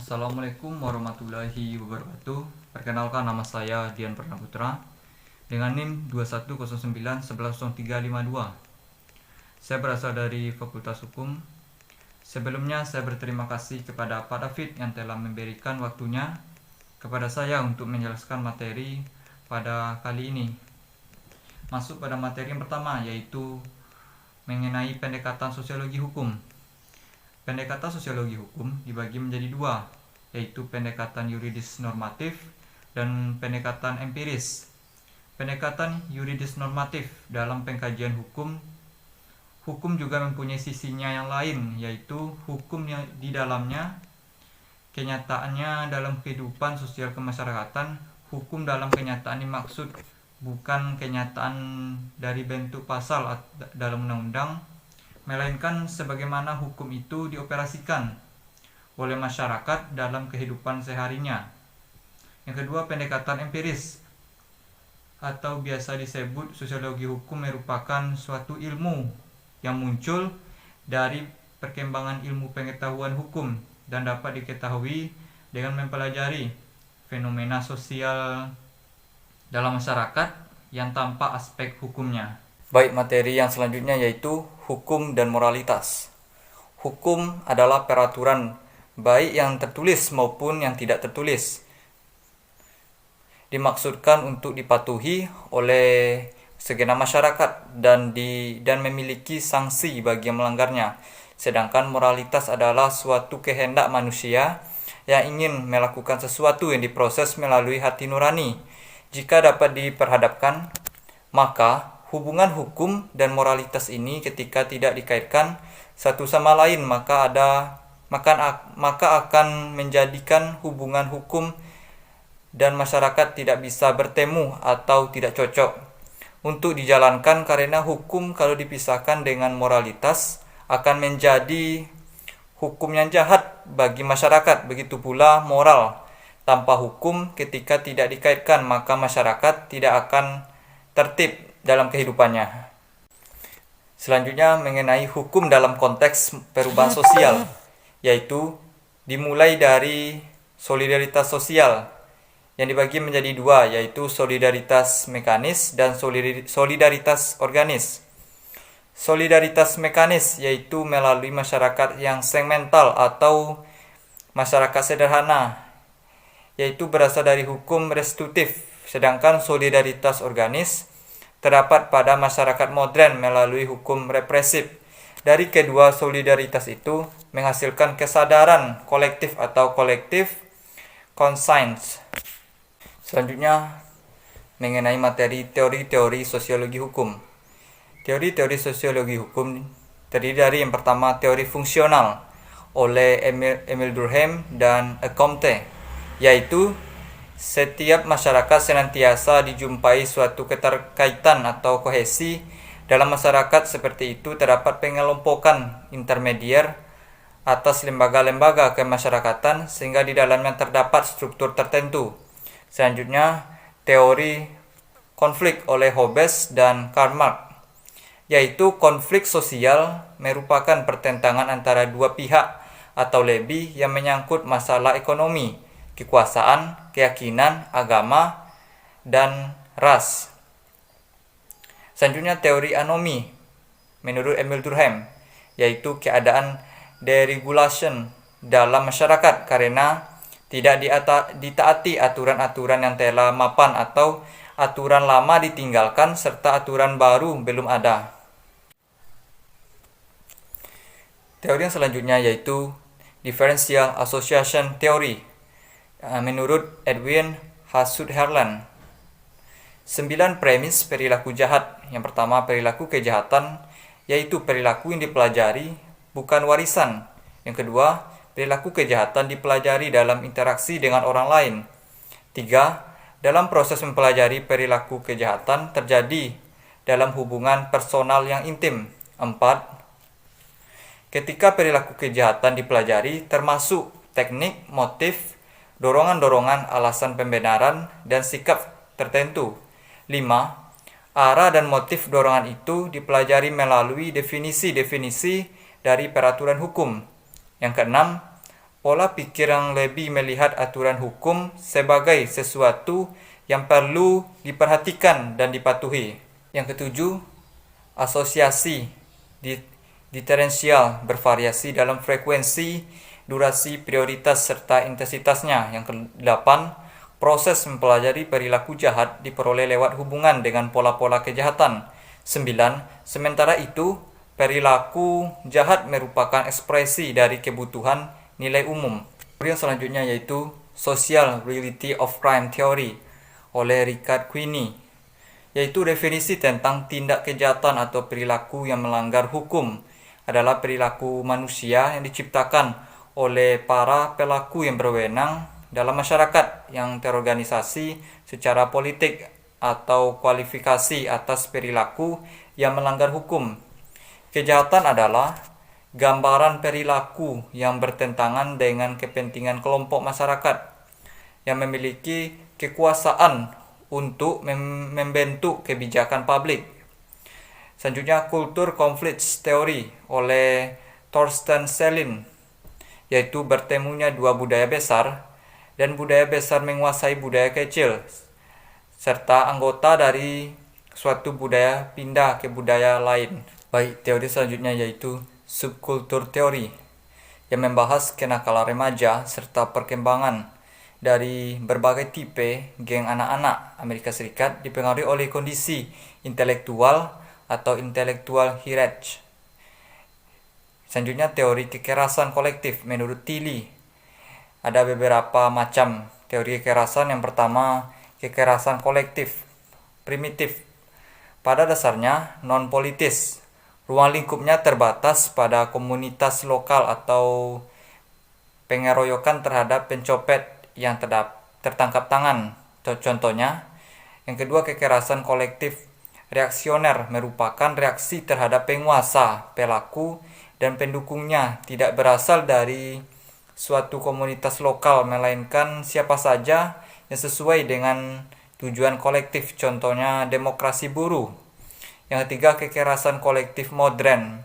Assalamualaikum warahmatullahi wabarakatuh. Perkenalkan, nama saya Dian Pernaputra dengan NIM 2109110352. Saya berasal dari Fakultas Hukum. Sebelumnya saya berterima kasih kepada Pak David yang telah memberikan waktunya kepada saya untuk menjelaskan materi pada kali ini. Masuk pada materi yang pertama, yaitu mengenai pendekatan sosiologi hukum. Pendekatan sosiologi hukum dibagi menjadi dua, yaitu pendekatan yuridis normatif dan pendekatan empiris. Pendekatan yuridis normatif dalam pengkajian hukum juga mempunyai sisinya yang lain, yaitu hukum yang di dalamnya kenyataannya dalam kehidupan sosial kemasyarakatan. Hukum dalam kenyataan dimaksud bukan kenyataan dari bentuk pasal dalam undang-undang, melainkan sebagaimana hukum itu dioperasikan oleh masyarakat dalam kehidupan seharinya. Yang kedua, pendekatan empiris atau biasa disebut sosiologi hukum merupakan suatu ilmu yang muncul dari perkembangan ilmu pengetahuan hukum dan dapat diketahui dengan mempelajari fenomena sosial dalam masyarakat yang tanpa aspek hukumnya. Baik, materi yang selanjutnya yaitu hukum dan moralitas. Hukum adalah peraturan baik yang tertulis maupun yang tidak tertulis. Dimaksudkan untuk dipatuhi oleh segenap masyarakat dan memiliki sanksi bagi yang melanggarnya. Sedangkan moralitas adalah suatu kehendak manusia yang ingin melakukan sesuatu yang diproses melalui hati nurani. Jika dapat diperhadapkan, maka hubungan hukum dan moralitas ini ketika tidak dikaitkan satu sama lain maka akan menjadikan hubungan hukum dan masyarakat tidak bisa bertemu atau tidak cocok untuk dijalankan, karena hukum kalau dipisahkan dengan moralitas akan menjadi hukum yang jahat bagi masyarakat. Begitu pula moral tanpa hukum ketika tidak dikaitkan maka masyarakat tidak akan tertib dalam kehidupannya. Selanjutnya mengenai hukum dalam konteks perubahan sosial, yaitu dimulai dari solidaritas sosial yang dibagi menjadi dua, yaitu solidaritas mekanis dan solidaritas organis. Solidaritas mekanis yaitu melalui masyarakat yang segmental atau masyarakat sederhana, yaitu berasal dari hukum restitutif. Sedangkan solidaritas organis terdapat pada masyarakat modern melalui hukum represif. Dari kedua solidaritas itu menghasilkan kesadaran kolektif atau kolektif conscience. Selanjutnya mengenai materi teori-teori sosiologi hukum. Teori-teori sosiologi hukum terdiri dari yang pertama teori fungsional oleh Emile Durkheim dan Comte, yaitu setiap masyarakat senantiasa dijumpai suatu keterkaitan atau kohesi. Dalam masyarakat seperti itu terdapat pengelompokan intermedier atas lembaga-lembaga kemasyarakatan sehingga di dalamnya terdapat struktur tertentu. Selanjutnya, teori konflik oleh Hobbes dan Karl Marx, yaitu konflik sosial merupakan pertentangan antara dua pihak atau lebih yang menyangkut masalah ekonomi, kekuasaan, keyakinan, agama, dan ras. Selanjutnya teori anomi menurut Emile Durkheim, yaitu keadaan deregulation dalam masyarakat karena tidak ditaati aturan-aturan yang telah mapan atau aturan lama ditinggalkan serta aturan baru belum ada. Teori yang selanjutnya yaitu differential association theory menurut Edwin Husserl. 9 premis perilaku jahat. Yang pertama, perilaku kejahatan, yaitu perilaku yang dipelajari bukan warisan. Yang kedua, perilaku kejahatan dipelajari dalam interaksi dengan orang lain. 3. Dalam proses mempelajari perilaku kejahatan terjadi dalam hubungan personal yang intim. 4. Ketika perilaku kejahatan dipelajari termasuk teknik, motif, dorongan-dorongan, alasan pembenaran, dan sikap tertentu. 5. Arah dan motif dorongan itu dipelajari melalui definisi-definisi dari peraturan hukum. Yang keenam, Pola pikir yang lebih melihat aturan hukum sebagai sesuatu yang perlu diperhatikan dan dipatuhi. Yang ketujuh, asosiasi diferensial bervariasi dalam frekuensi, durasi, prioritas, serta intensitasnya. Yang kedelapan, proses mempelajari perilaku jahat diperoleh lewat hubungan dengan pola-pola kejahatan. 9. Sementara itu, perilaku jahat merupakan ekspresi dari kebutuhan nilai umum. Teori yang selanjutnya yaitu Social Reality of Crime Theory oleh Richard Queenie, yaitu definisi tentang tindak kejahatan atau perilaku yang melanggar hukum adalah perilaku manusia yang diciptakan oleh para pelaku yang berwenang dalam masyarakat yang terorganisasi secara politik atau kualifikasi atas perilaku yang melanggar hukum. Kejahatan adalah gambaran perilaku yang bertentangan dengan kepentingan kelompok masyarakat yang memiliki kekuasaan untuk membentuk kebijakan publik. Selanjutnya, kultur konflik teori oleh Thorsten Selin, yaitu bertemunya dua budaya besar dan budaya besar menguasai budaya kecil, serta anggota dari suatu budaya pindah ke budaya lain. Baik, teori selanjutnya yaitu subkultur teori yang membahas kenakalan remaja serta perkembangan dari berbagai tipe geng anak-anak Amerika Serikat dipengaruhi oleh kondisi intelektual atau intelektual hierarchy. Selanjutnya, teori kekerasan kolektif menurut Tilly. Ada beberapa macam teori kekerasan. Yang pertama, kekerasan kolektif primitif. Pada dasarnya non-politis. Ruang lingkupnya terbatas pada komunitas lokal atau pengeroyokan terhadap pencopet yang tertangkap tangan. Contohnya, yang kedua, kekerasan kolektif reaksioner merupakan reaksi terhadap penguasa, pelaku, dan pendukungnya tidak berasal dari suatu komunitas lokal, melainkan siapa saja yang sesuai dengan tujuan kolektif, contohnya demokrasi buruh. Yang ketiga, kekerasan kolektif modern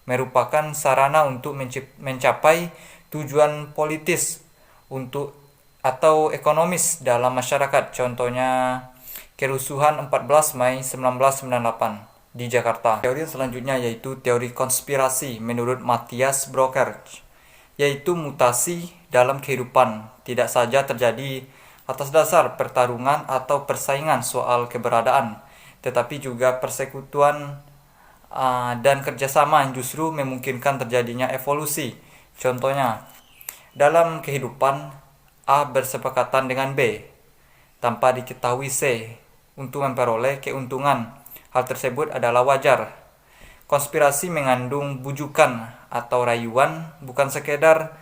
merupakan sarana untuk mencapai tujuan politis untuk atau ekonomis dalam masyarakat, contohnya kerusuhan 14 Mei 1998 di Jakarta. Teori selanjutnya yaitu teori konspirasi menurut Matthias Brockert, yaitu mutasi dalam kehidupan tidak saja terjadi atas dasar pertarungan atau persaingan soal keberadaan, tetapi juga persekutuan dan kerjasama yang justru memungkinkan terjadinya evolusi. Contohnya, dalam kehidupan A bersepakatan dengan B tanpa diketahui C untuk memperoleh keuntungan. Hal tersebut adalah wajar. Konspirasi mengandung bujukan atau rayuan, bukan sekedar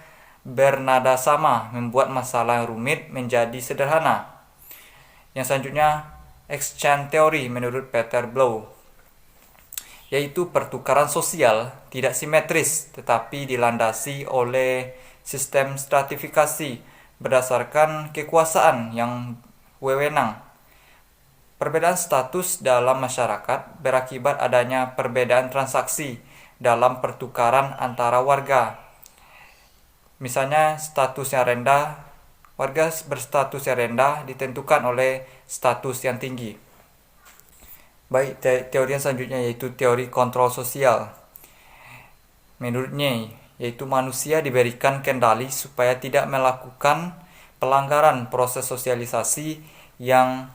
bernada sama membuat masalah yang rumit menjadi sederhana. Yang selanjutnya, exchange theory menurut Peter Blow, yaitu pertukaran sosial tidak simetris tetapi dilandasi oleh sistem stratifikasi berdasarkan kekuasaan yang wewenang. Perbedaan status dalam masyarakat berakibat adanya perbedaan transaksi dalam pertukaran antara warga. Misalnya, status yang rendah, warga berstatus yang rendah ditentukan oleh status yang tinggi. Baik, teori yang selanjutnya yaitu teori kontrol sosial. Menurutnya, yaitu manusia diberikan kendali supaya tidak melakukan pelanggaran proses sosialisasi yang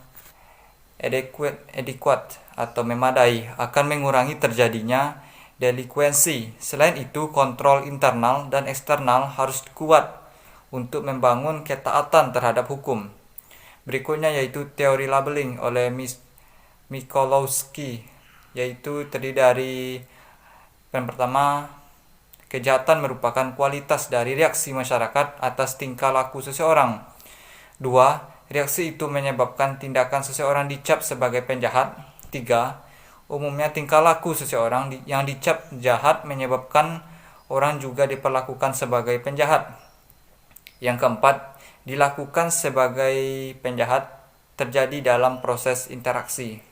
adequate atau memadai akan mengurangi terjadinya delinkuensi. Selain itu, kontrol internal dan eksternal harus kuat untuk membangun ketaatan terhadap hukum. Berikutnya yaitu teori labeling oleh Mikolowski, yaitu terdiri dari yang pertama, kejahatan merupakan kualitas dari reaksi masyarakat atas tingkah laku seseorang. 2. Reaksi itu menyebabkan tindakan seseorang dicap sebagai penjahat. 3. Umumnya tingkah laku seseorang yang dicap jahat menyebabkan orang juga diperlakukan sebagai penjahat. Yang keempat, dilakukan sebagai penjahat terjadi dalam proses interaksi.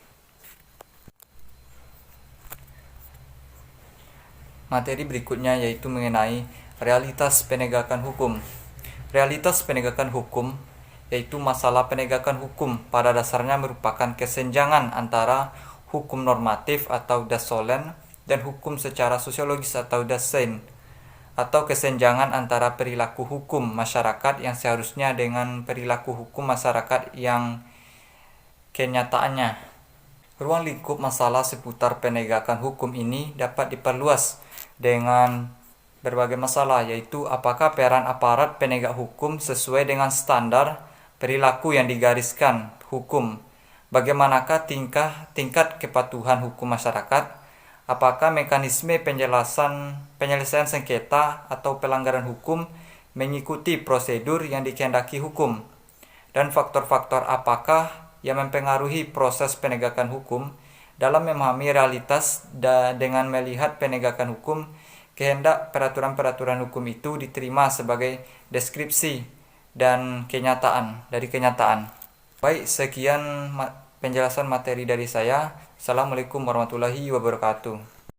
Materi berikutnya yaitu mengenai Realitas penegakan hukum. Realitas penegakan hukum yaitu masalah penegakan hukum pada dasarnya merupakan kesenjangan antara hukum normatif atau dasolen dan hukum secara sosiologis atau dasein, atau kesenjangan antara perilaku hukum masyarakat yang seharusnya dengan perilaku hukum masyarakat yang kenyataannya. Ruang lingkup masalah seputar penegakan hukum ini dapat diperluas dengan berbagai masalah, yaitu apakah peran aparat penegak hukum sesuai dengan standar perilaku yang digariskan hukum, bagaimanakah tingkat kepatuhan hukum masyarakat, apakah mekanisme penyelesaian sengketa atau pelanggaran hukum mengikuti prosedur yang dikehendaki hukum, dan faktor-faktor apakah yang mempengaruhi proses penegakan hukum. Dalam memahami realitas dengan melihat penegakan hukum, kehendak peraturan-peraturan hukum itu diterima sebagai deskripsi dan kenyataan. Baik, sekian penjelasan materi dari saya. Assalamualaikum warahmatullahi wabarakatuh.